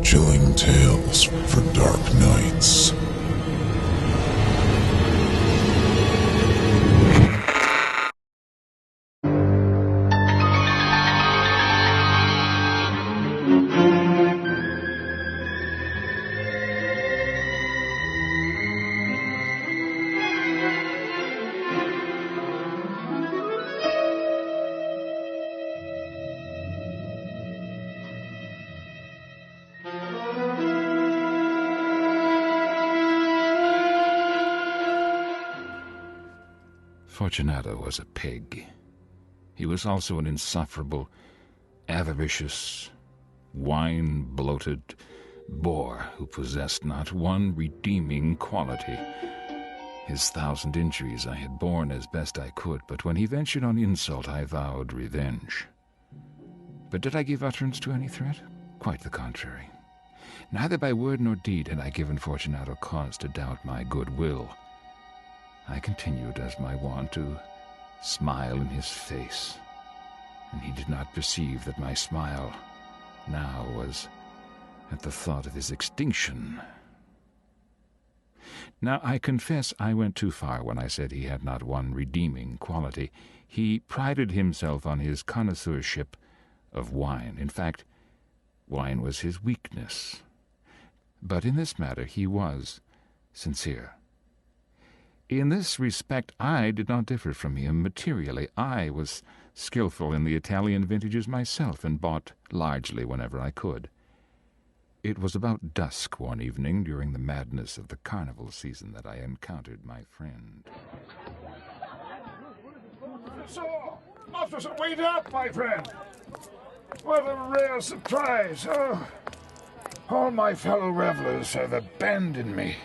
Chilling tales for dark nights. Fortunato was a pig. He was also an insufferable, avaricious, wine-bloated boor who possessed not one redeeming quality. His 1,000 injuries I had borne as best I could, but when he ventured on insult I vowed revenge. But did I give utterance to any threat? Quite the contrary. Neither by word nor deed had I given Fortunato cause to doubt my goodwill. I continued, as my wont, to smile in his face, and he did not perceive that my smile now was at the thought of his extinction. Now, I confess I went too far when I said he had not one redeeming quality. He prided himself on his connoisseurship of wine. In fact, wine was his weakness. But in this matter he was sincere. In this respect I did not differ from him materially. I was skillful in the Italian vintages myself, and bought largely whenever I could. It was about dusk one evening during the madness of the carnival season that I encountered my friend. So, officer, wait up, my friend. What a rare surprise. Oh, all my fellow revelers have abandoned me.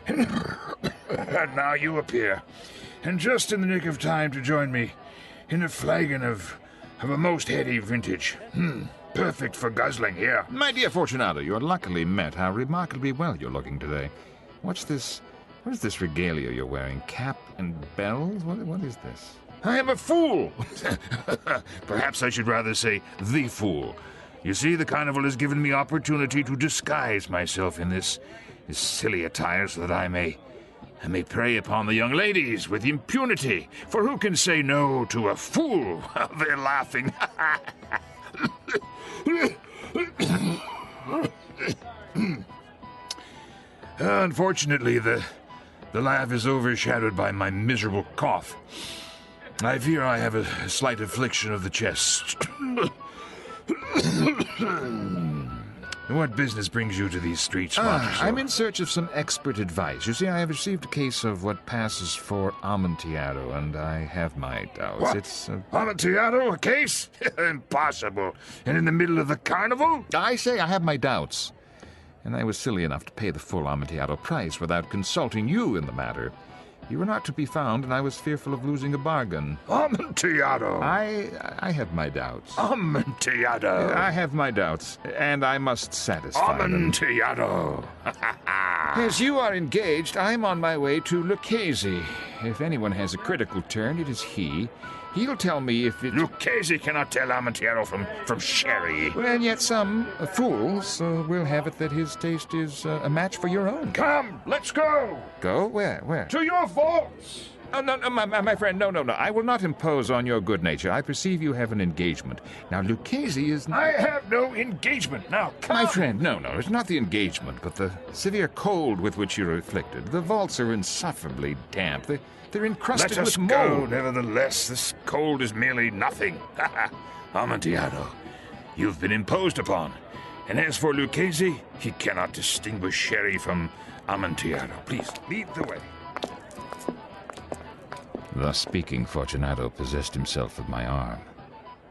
And now you appear, and just in the nick of time to join me in a flagon of a most heady vintage. Perfect for guzzling here. My dear Fortunato, you're luckily met. How remarkably well you're looking today. What is this regalia you're wearing? Cap and bells? What is this? I am a fool. Perhaps I should rather say the fool. You see, the carnival has given me opportunity to disguise myself in this silly attire so that I may prey upon the young ladies with impunity. For who can say no to a fool? They're laughing. Unfortunately, the laugh is overshadowed by my miserable cough. I fear I have a slight affliction of the chest. What business brings you to these streets, Monticello? I'm in search of some expert advice. You see, I have received a case of what passes for Amontillado, and I have my doubts. What? It's Amontillado? A case? Impossible. And in the middle of the carnival? I say I have my doubts. And I was silly enough to pay the full Amontillado price without consulting you in the matter. You were not to be found, and I was fearful of losing a bargain. Amontillado! I have my doubts. Amontillado! I have my doubts, and I must satisfy them. Amontillado! As you are engaged, I'm on my way to Lucchese. If anyone has a critical turn, it is he. He'll tell me if it... Lucchese cannot tell Amontillado from sherry. Well, and yet some fools will have it that his taste is a match for your own. Come, let's go! Go? Where? To your vaults! Oh, no, my friend, no. I will not impose on your good nature. I perceive you have an engagement. Now, Lucchese is... I have no engagement. Now, come! My friend, no, it's not the engagement, but the severe cold with which you're afflicted. The vaults are insufferably damp. They're encrusted with mold. Let us go, nevertheless. This cold is merely nothing. Amontillado, you've been imposed upon. And as for Lucchese, he cannot distinguish sherry from Amontillado. Please, lead the way. Thus speaking, Fortunato possessed himself of my arm.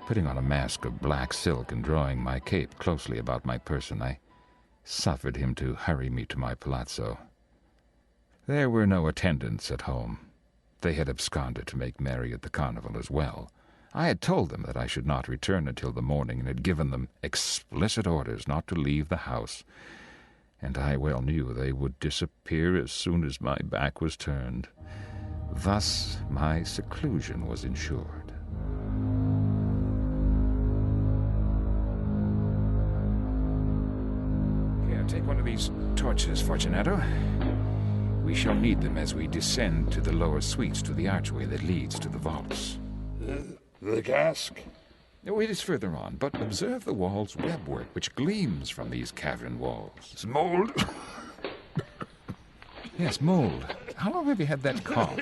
Putting on a mask of black silk and drawing my cape closely about my person, I suffered him to hurry me to my palazzo. There were no attendants at home. They had absconded to make merry at the carnival as well. I had told them that I should not return until the morning, and had given them explicit orders not to leave the house, and I well knew they would disappear as soon as my back was turned. Thus my seclusion was ensured. Take one of these torches, Fortunato. We shall need them as we descend to the lower suites to the archway that leads to the vaults. The cask? No, it is further on, but observe the wall's webwork, which gleams from these cavern walls. It's mold. Yes, mold. How long have you had that cough?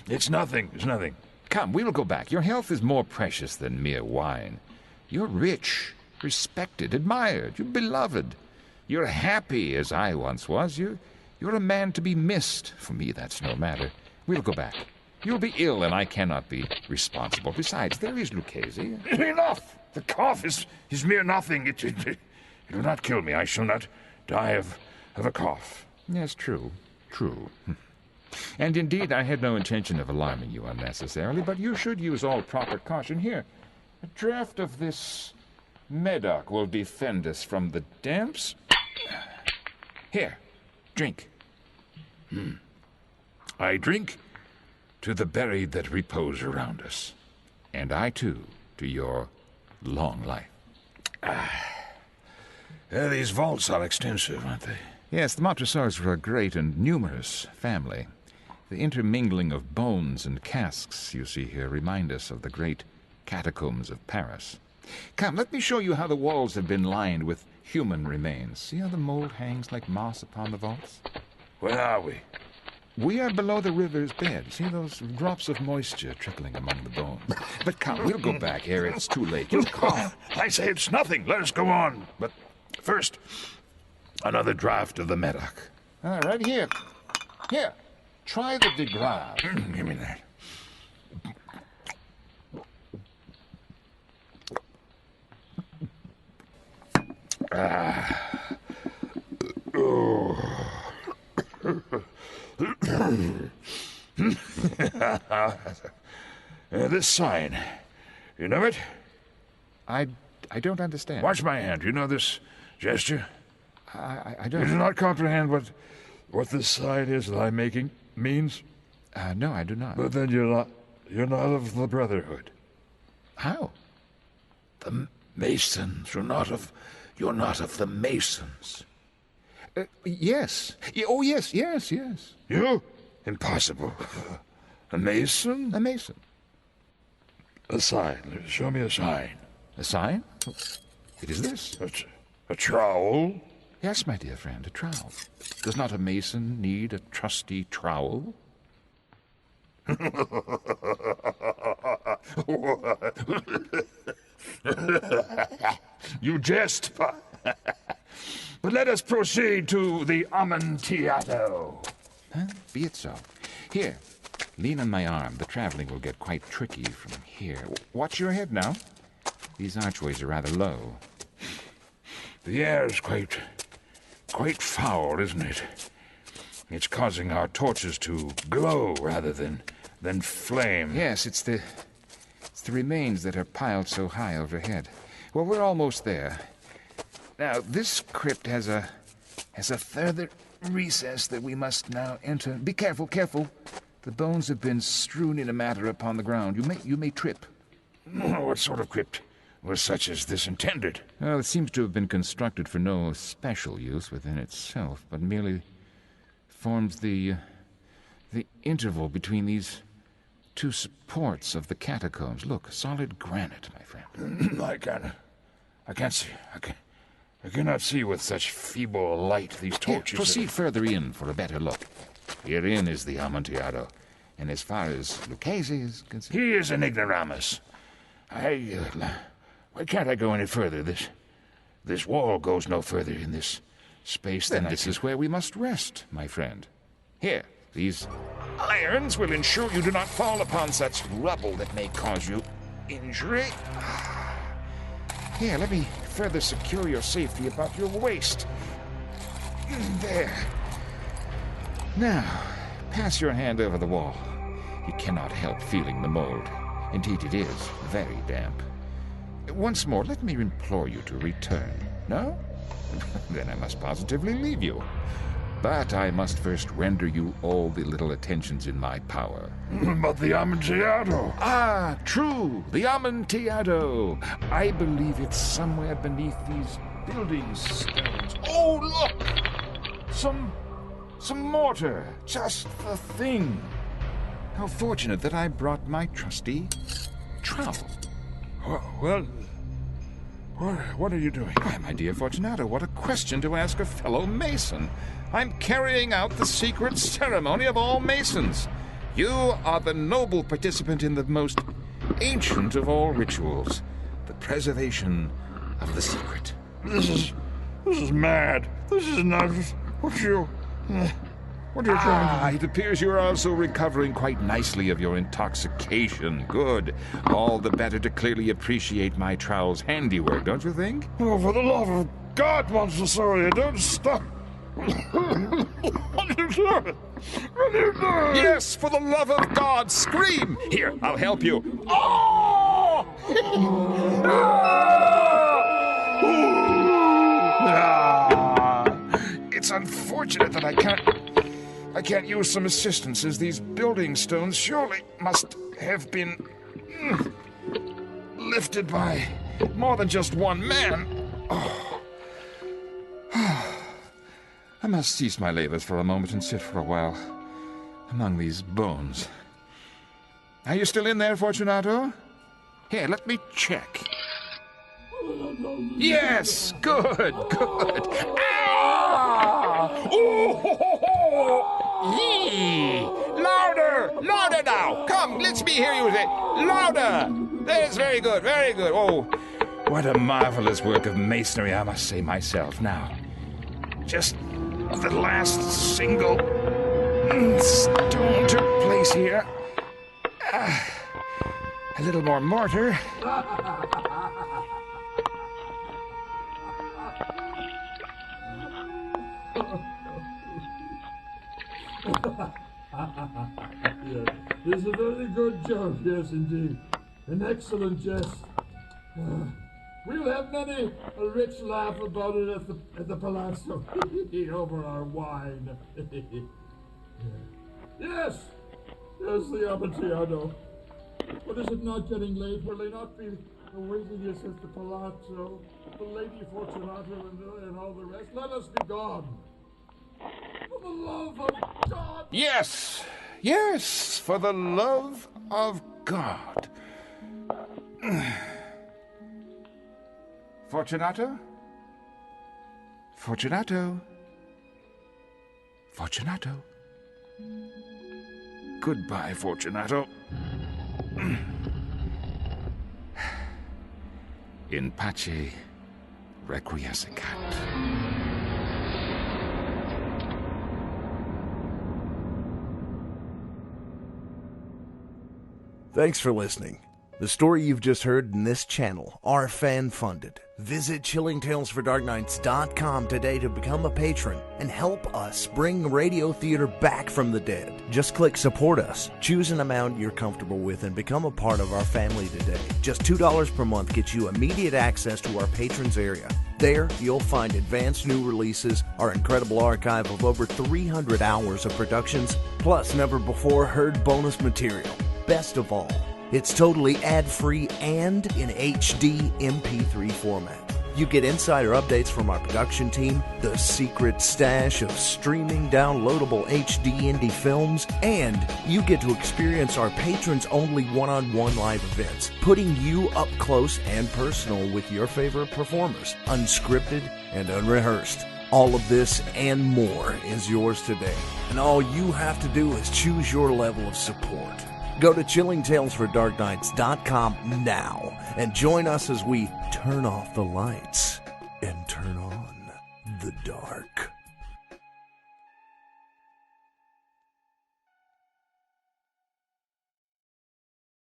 It's nothing. It's nothing. Come, we'll go back. Your health is more precious than mere wine. You're rich, respected, admired. You're beloved. You're happy, as I once was. You're a man to be missed. For me, that's no matter. We'll go back. You'll be ill, and I cannot be responsible. Besides, there is Lucchese. Enough! The cough is mere nothing. It will not kill me. I shall not die of a cough. Yes, true. And indeed, I had no intention of alarming you unnecessarily, but you should use all proper caution. Here, a draught of this Medoc will defend us from the damps. Here, drink. I drink to the buried that repose around us. And I, too, to your long life. These vaults are extensive, aren't they? Yes, the Montresors were a great and numerous family. The intermingling of bones and casks you see here remind us of the great catacombs of Paris. Come, let me show you how the walls have been lined with human remains. See how the mold hangs like moss upon the vaults? Where are we? We are below the river's bed. See those drops of moisture trickling among the bones? But come, we'll go back ere it's too late. You'll cough. I say it's nothing. Let us go on. But first, another draught of the Medoc. Right here. Here, try the de Grave. Give me that. This sign, you know it? I don't understand. Watch my hand. You know this gesture? I You do don't. not comprehend what this sign is that I'm making means? No, I do not. But then you're not of the Brotherhood. How? The Masons. You're not of the Masons. Yes. Oh, yes. You? Impossible. A Mason? A Mason. A sign. Show me a sign. A sign? It is this. A trowel? Yes, my dear friend, a trowel. Does not a Mason need a trusty trowel? You jest. But let us proceed to the Amontillado. Huh? Be it so. Here, lean on my arm. The traveling will get quite tricky from here. Watch your head now. These archways are rather low. The air's quite foul, isn't it? It's causing our torches to glow rather than flame. Yes, it's the remains that are piled so high overhead. Well, we're almost there. Now, this crypt has a further recess that we must now enter. Be careful. The bones have been strewn in a matter upon the ground. You may trip. What sort of crypt was such as this intended? Well, it seems to have been constructed for no special use within itself, but merely forms the interval between these two supports of the catacombs. Look, solid granite, my friend. I can't see. I cannot see with such feeble light these Here, torches. proceed further in for a better look. Herein is the Amontillado, and as far as Lucchese is concerned... He is an ignoramus. Why can't I go any further? This wall goes no further in this space Then than this is where we must rest, my friend. Here, these irons will ensure you do not fall upon such rubble that may cause you injury. Here, let me further secure your safety about your waist. There. Now, pass your hand over the wall. You cannot help feeling the mold. Indeed, it is very damp. Once more, let me implore you to return. No? Then I must positively leave you. But I must first render you all the little attentions in my power. But the Amontillado. Ah, true, the Amontillado. I believe it's somewhere beneath these building stones. Oh, look! Some mortar. Just the thing. How fortunate that I brought my trusty trowel. Well, what are you doing? Why, my dear Fortunato, what a question to ask a fellow mason. I'm carrying out the secret ceremony of all masons. You are the noble participant in the most ancient of all rituals, the preservation of the secret. This is mad. This is not what you're trying to... It appears you're also recovering quite nicely of your intoxication. Good. All the better to clearly appreciate my trowel's handiwork, don't you think? Oh, for the love of God, Monsignor, don't stop. Yes, for the love of God, scream! Here, I'll help you. Oh! It's unfortunate that I can't use some assistance, as these building stones surely must have been lifted by more than just one man. Oh. I must cease my labors for a moment and sit for a while among these bones. Are you still in there, Fortunato? Here, let me check. Yes, good. Ah! Yee! Louder now. Come, let me hear you say louder. That's very good. Oh, what a marvelous work of masonry, I must say myself. Now, just the last single stone took place here. A little more mortar. Yes, this is a very good joke, yes indeed. An excellent jest. We'll have many a rich laugh about it at the palazzo over our wine. Yes, the Amontillado. But is it not getting late? Will they not be awaiting us at the palazzo? The Lady Fortunato and all the rest? Let us be gone. For the love of God! Yes, for the love of God. Fortunato? Goodbye, Fortunato. In pace requiescat. Thanks for listening. The story you've just heard in this channel are fan-funded. Visit ChillingTalesForDarkNights.com today to become a patron and help us bring radio theater back from the dead. Just click Support Us, choose an amount you're comfortable with, and become a part of our family today. Just $2 per month gets you immediate access to our patrons area. There, you'll find advanced new releases, our incredible archive of over 300 hours of productions, plus never-before-heard bonus material. Best of all, it's totally ad-free and in HD MP3 format. You get insider updates from our production team, the secret stash of streaming downloadable HD indie films, and you get to experience our patrons-only one-on-one live events, putting you up close and personal with your favorite performers, unscripted and unrehearsed. All of this and more is yours today, and all you have to do is choose your level of support. Go to ChillingTalesForDarkNights.com now and join us as we turn off the lights and turn on the dark.